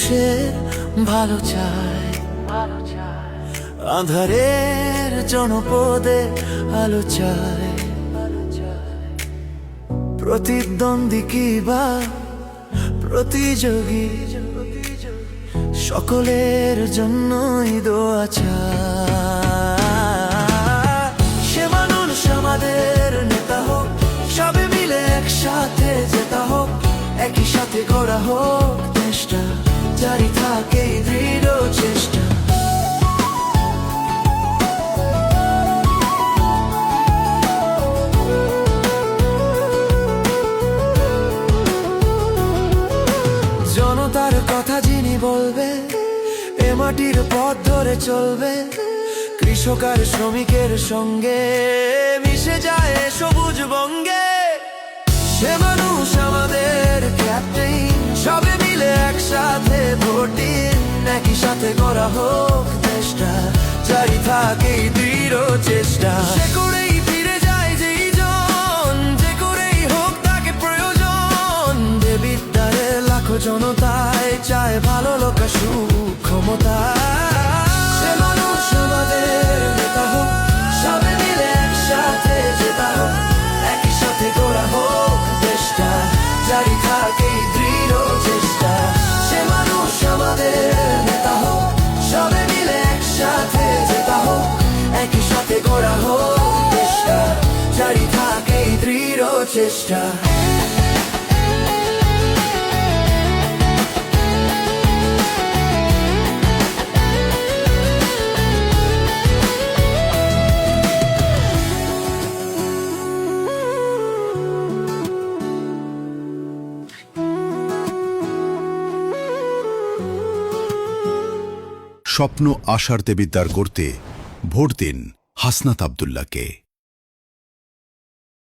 মানুষের ভালো চায়, আঁধারের জনপদে আলো চায়। প্রতিদ্বন্দ্বী কিবা প্রতিযোগী সকলের জন্যই দোয়া চায়। সে মানুষ আমাদের নেতা হোক, সবে মিলে একসাথে জেতা হোক, একই সাথে করা হোক চেষ্টা, জারি থাকে দৃঢ় চেষ্টা। জনতার কথা যিনি বলবে, এ মাটির পথ ধরে চলবে, কৃষক আর শ্রমিকের সঙ্গে মিশে যায় সবুজ বঙ্গে। সে মানুষ আমাদের ক্যাপ্টেন, সবে মিলে একসাথে ভোট দিন, একই সাথে করা হোক চেষ্টা, জারি থাকে দৃঢ় চেষ্টা। সে করেই ফিরে যায় যেই জন, যে করেই হোক তাকে প্রয়োজন। দেবিদ্বারে লাখো জনতায় চায় ভালো লোক সুক্ষমতা। সে মানুষ আমাদের নেতা হোক, সবে মিলে একসাথে জেতা হোক, একই সাথে করা হোক চেষ্টা, জারি থাকে দৃঢ় চেষ্টা। সে মানুষ আমাদের নেতা হোক, সবে মিলে একসাথে জেতা হোক, একই সাথে করা হোক চেষ্টা, জারি থাকে দৃঢ় চেষ্টা। স্বপ্ন আশার দেবিদ্বার করতে ভোট দিন হাসনাত আব্দুল্লাহকে।